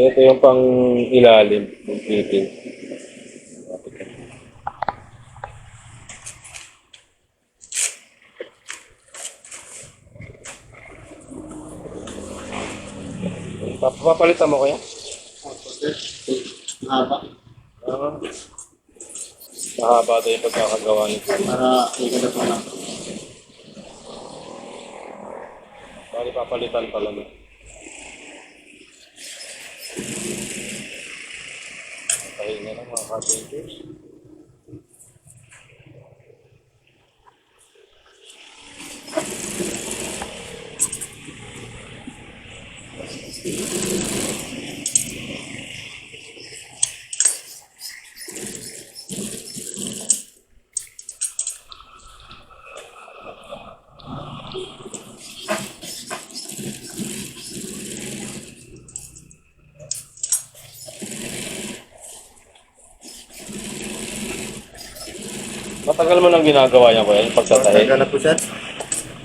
Ito yung pang ilalim ng piping. Papalitan mo kaya? Haba. Ah, mahaba daw yung pagkakagawa nito. Para ikot pa lang. Bali papalitan pala no. Pahinga ng mga carpenters. Matagal mo nang ginagawa yan ko yan, pagtatahi. Tagal na po sir.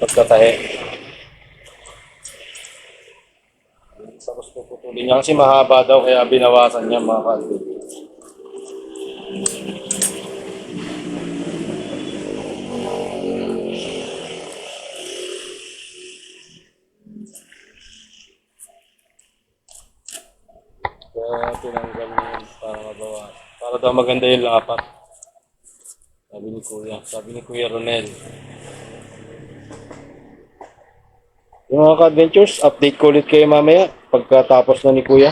Pagtatahi. Tapos puputulin niya kasi mahaba daw kaya binawasan niya mga carpenters. Kaya tinanggal niya yun para mabawasan. Para daw maganda yung lapat. Sabi ni Kuya Ronel. Yung mga ka-adventures, update ko ulit kayo mamaya pagkatapos na ni Kuya.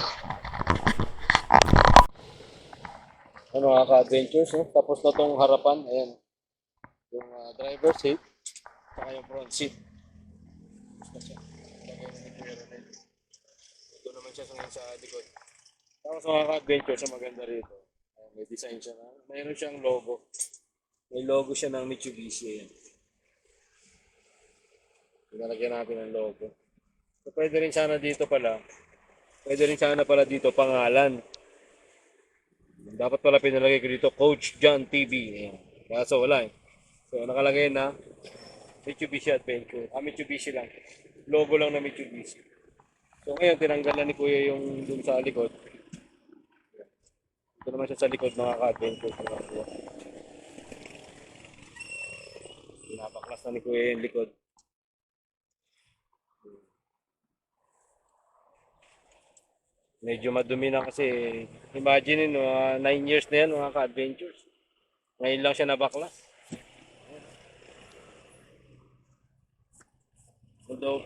Ano mga ka-adventures, no? Tapos na tong harapan, ayan. Yung driver seat, saka yung front seat. Tapos na siya. Lagay na ni Kuya Ronel. Ito naman siya sa likod. Tapos mga ka-adventures, ang maganda rito. Ayan, may design siya na. Mayroon siyang logo. May logo siya ng Mitsubishi. Ayan. Pinalagyan natin ang logo. So, pwede rin sana dito pala. Pwede rin sana pala dito pangalan. Dapat pala pinalagay ko dito Coach John TV. Ayan. Kaso wala eh. So nakalagay na Mitsubishi Adventure. Mitsubishi lang. Logo lang na Mitsubishi. So ngayon tinanggalan ni Kuya yung dun sa likod. Ito naman siya sa likod mga ka-adventure. Pinapaklas na ni Kuya yung likod. Medyo madumi na kasi imagine no, 9 years na yan mga ka-adventures. Ngayon lang siya nabaklas. Although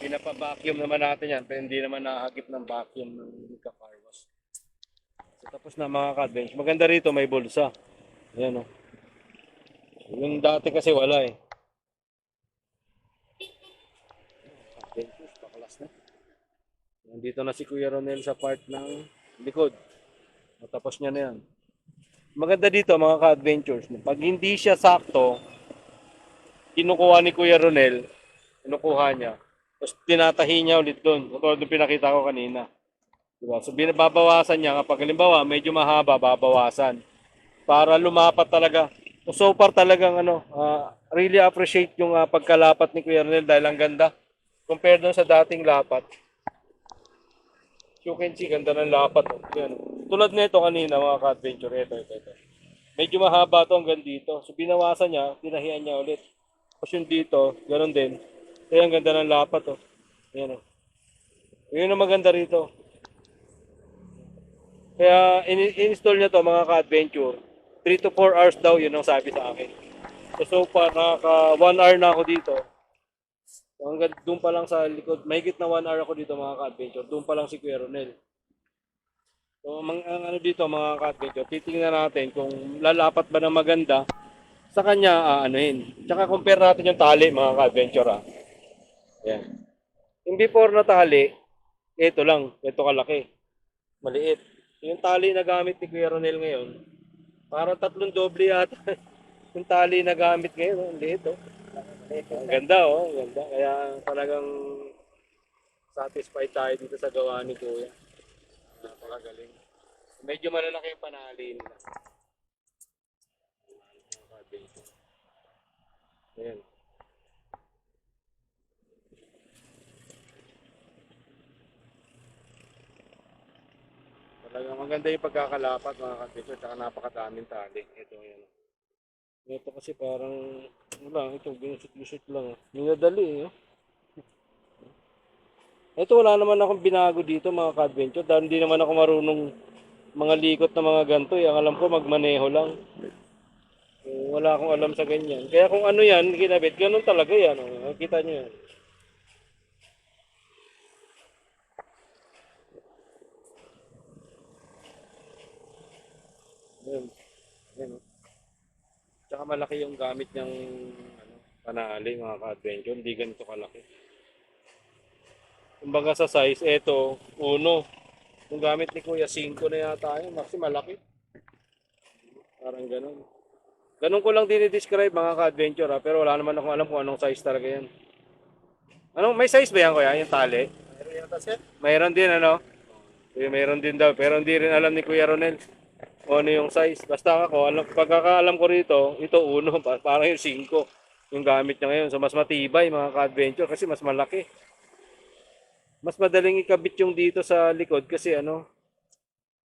pinapa-vacuum naman natin yan, pero hindi naman nahagip ng vacuum ng car wash. So, tapos na mga ka-adventures. Maganda rito may bulsa. Ayan o. Yung dati kasi wala eh. Adventures, baklas na. Nandito na si Kuya Ronel sa part ng likod. Matapos niya na yan. Maganda dito mga ka-adventures. Pag hindi siya sakto, kinukuha ni Kuya Ronel, kinukuha niya. Tapos tinatahi niya ulit doon. Ito yung pinakita ko kanina. Diba? So binabawasan niya kapag halimbawa medyo mahaba, babawasan. Para lumapat talaga. So far talagang really appreciate yung pagkalapat ni Kuya Ronel dahil ang ganda. Compared doon sa dating lapat. You can see, ganda ng lapat. Oh. Yan. Tulad nito kanina, mga ka-adventure. Ito. Medyo mahaba to hanggang dito. So, binawasan niya, tinahian niya ulit. Tapos yung dito, ganoon din. Kaya ang ganda ng lapat. Oh. Yan, oh. Yun ang maganda rito. Kaya, in-install niya to mga ka-adventure. 3 to 4 hours daw, yun ang sabi sa akin. So far, nakaka 1 hour na ako dito. So, hanggang doon pa lang sa likod, mahigit na 1 hour ako dito mga ka-adventure. Doon pa lang si Kuya Ronel. So, ang ano dito mga ka-adventure, titingnan natin kung lalapat ba ng maganda sa kanya aanuhin. Tsaka compare natin yung tali mga ka-adventure. Yan. Yung before na tali, ito lang, ito kalaki. Maliit. Yung tali na gamit ni Kuya Ronel ngayon, parang 3 doble yata. Yung tali na gamit ngayon, ang liit oh. Ang ganda oh, ang ganda. Kaya talagang satisfied tayo dito sa gawa ni Kuya. Napakagaling. Medyo malalaki yung panali nila. Ayan. Talagang maganda yung pagkakalapat mga ka-adventure, tsaka napakadaming tali. Ito yan. Ito kasi parang, wala, ito, ginusot-gusot lang. Minadali eh. Ito wala naman akong binago dito mga ka-adventure dahil hindi naman ako marunong mga likot na mga ganito eh. Ang alam ko magmaneho lang. Wala akong alam sa ganyan. Kaya kung ano yan, kinabit, ganun talaga yan. Oh. Kita nyo yan. Ayan. Ayan, oh. Tsaka malaki yung gamit niyang ano, panali mga ka-adventure. Hindi ganito kalaki. Kumbaga sa size, eto, uno. Yung gamit ni Kuya, 5 na yata yun. Maxi malaki. Parang ganun. Ganun ko lang dinidescribe mga ka-adventure ha. Pero wala naman akong alam kung anong size talaga yan. Anong, may size ba yan Kuya? Yung tali? Meron yata sir. Mayroon din ano? Mayroon din daw. Pero hindi rin alam ni Kuya Ronel kung ano yung size. Basta ako, alam, pagkakaalam ko rito, ito uno. Parang yung 5 yung gamit niya ngayon. So mas matibay mga ka-adventure kasi mas malaki. Mas madaling ikabit yung dito sa likod kasi ano,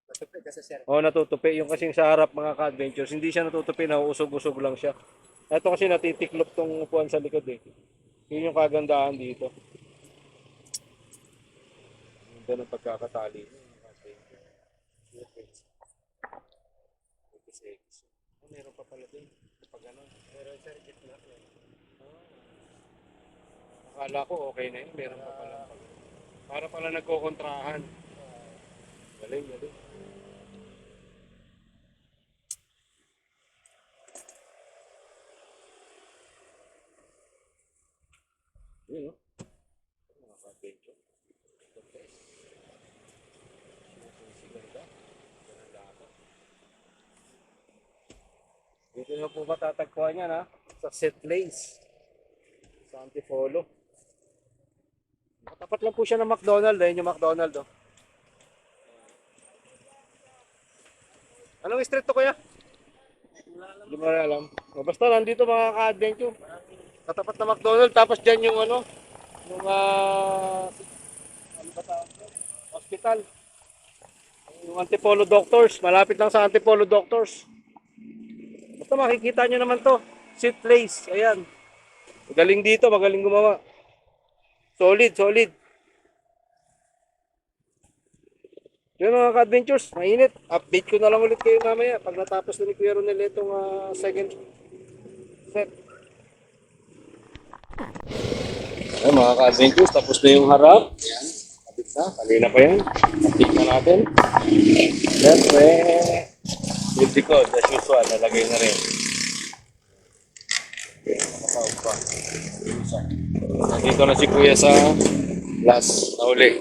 Masupply kasi sir. natutupi. Yung kasing sa harap mga ka-adventures, hindi siya natutupi, nauusog-usog lang siya. Ito kasi natitiklop tong upuan sa likod eh. Yun yung kagandahan dito. Ganda ng pagkakatali. Meron pa pala din. Pag ano, Meron sir, gitna. akala ko okay na yun. Meron pa pala. Para pala nagkokontrahan. Galing, galing. Yun, no? Mga ka-adventure. Ganda. Ganda ako. Dito na po matatagpuan yan, ha? Sa Set Place. Sa Antipolo. Katapat lang po siya ng McDonald's. Ayun yung McDonald's, oh. Anong street to, kuya? Hindi mo rin alam. Basta nandito mga ka-adventure. Katapat na McDonald's. Tapos dyan yung ano, yung ano ba tawag doon? Hospital. Yung Antipolo Doctors. Malapit lang sa Antipolo Doctors. Basta makikita nyo naman to. Sit Place. Ayan. Magaling dito. Magaling gumawa. Solid, solid. Yun mga ka-adventures, mainit. Update ko na lang ulit kayo mamaya pag natapos na ni Kuya Ronel itong second set. Ay, mga ka-adventures, tapos na yung harap. Yan, kapit na. Kanina pa yan. Update na natin. Siyempre, yung likod, as usual, nalagay na rin. Okay, nakatawag pa. Nandito na si Kuya sa last na uli.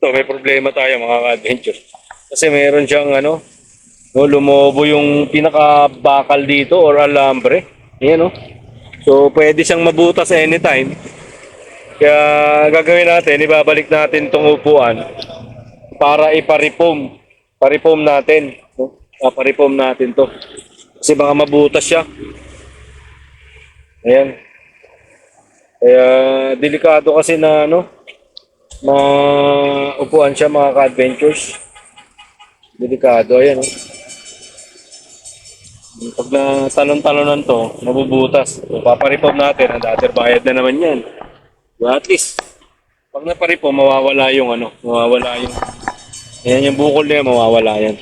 So, may problema tayo mga ka-adventure. Kasi meron siyang ano, no, lumobo yung pinaka-bakal dito or alambre. Ayan, no? So, pwede siyang mabutas anytime. Kaya gagawin natin, ibabalik natin itong upuan para iparipom. Paripom natin. No? Paripom natin to. Kasi baka mabutas siya. Ayan. Kaya delikado kasi na ano, upuan siya mga ka-adventures. Delikado, ayan. Pag natalon-talonan to, mabubutas. So, paparipom natin, ang dater bayad na naman yan. So, at least, pag naparipom, mawawala yung ano, mawawala yung, ayan yung bukol niya, mawawala yan.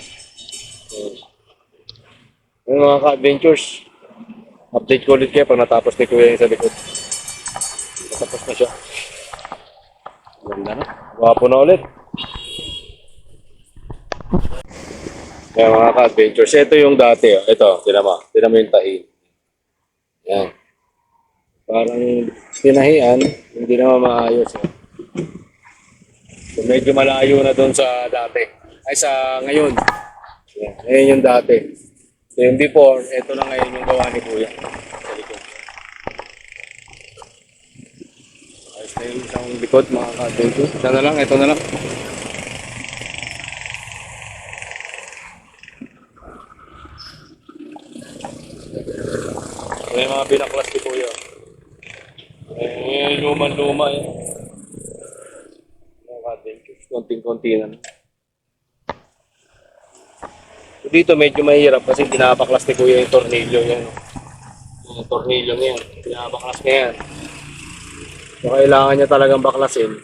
So, yung mga ka-adventures, update ko ulit kayo pag natapos ni Kuya yung sa likod. Natapos na siya. Ganda na. Wapo na ulit. Kaya mga ka-adventures, ito yung dati. Oh. Ito, tinama yung tahi. Yan. Parang tinahian, hindi naman maayos. Eh. So, medyo malayo na doon sa dati. Ay, sa ngayon. Yan. Ngayon yung dati. So, yung before, ito na ngayon yung gawa ni Kuya. Sa likod. Ayos na yung isang likod, mga ka-adventures. Ito na lang, ito na lang. May mga binaklas ni Kuya. Luma-luma yan. Mga ka-adventures. konting-konti na. Dito medyo mahirap kasi binabaklas ni Kuya yung tornilyo yan. Yung tornilyo niya, binabaklas niya yan. So, kailangan niya talagang baklasin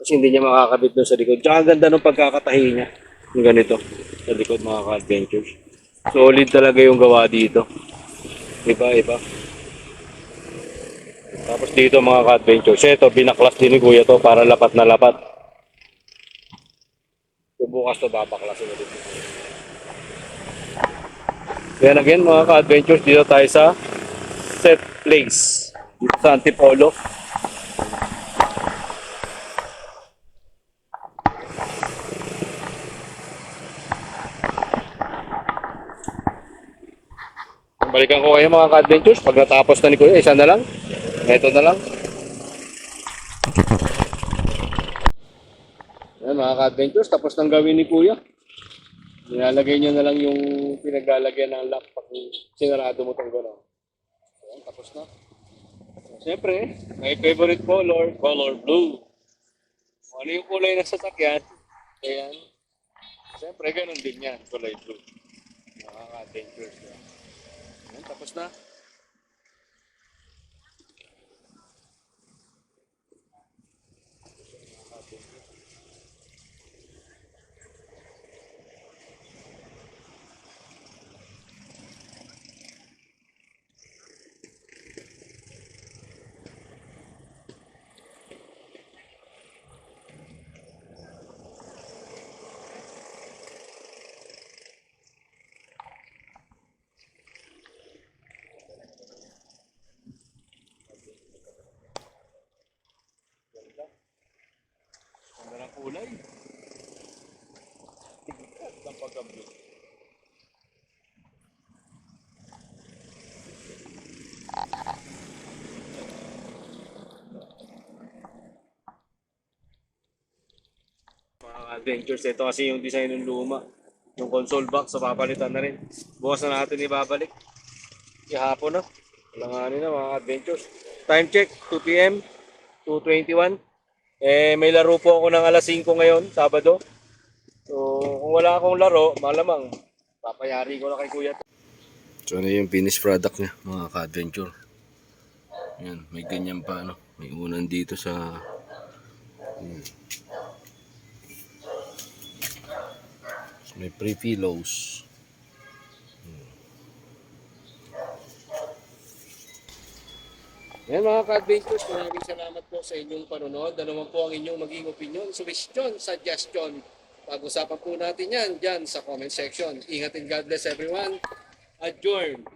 kasi hindi niya makakabit doon sa likod. Tsaka ang ganda ng pagkakatahi niya. Yung ganito sa likod mga ka-adventures. Solid talaga yung gawa dito. Iba. Tapos dito mga ka-adventures, ito binaklas din ni Kuya to para lapat na lapat. So, bukas to babaklasin ulit. Yan again mga ka-adventures, dito tayo sa set place dito sa Antipolo. Balikan ko kayo mga ka-adventures pag natapos na ni Kuya, isa na lang. Ito na lang. Yan mga ka-adventures, tapos nang gawin ni Kuya. Nilalagay nyo na lang yung pinaglalagyan ng lock pag sinarado mo itong gano'n. Ayan, tapos na. So, siyempre, may favorite color blue. Kung ano yung kulay na sasakyan, ayan. Siyempre, ganun din yan, kulay blue. Mga ka-adventures. Ayan, tapos na. Ganda ng kulay. Ang pagka-blue. Mga adventures, ito kasi yung design ng luma. Yung console box, so papalitan na rin. Bukas na natin ibabalik. Ihapon na. Langanin na mga adventures. Time check, 2 p.m. 2:21. May laro po ako ng alas 5 ngayon, Sabado. So, kung wala akong laro, malamang papayari ko na kay Kuya. So, ano yung finished product niya, mga ka-adventure. Yan, may ganyan pa, ano. May unan dito sa... May pre-pillows. Yan mga ka-adventures, maraming salamat po sa inyong panonood. Ano man po ang inyong maging opinion, suggestion, suggestion. Pag-usapan po natin yan dyan sa comment section. Ingat and God bless everyone. Adjourn.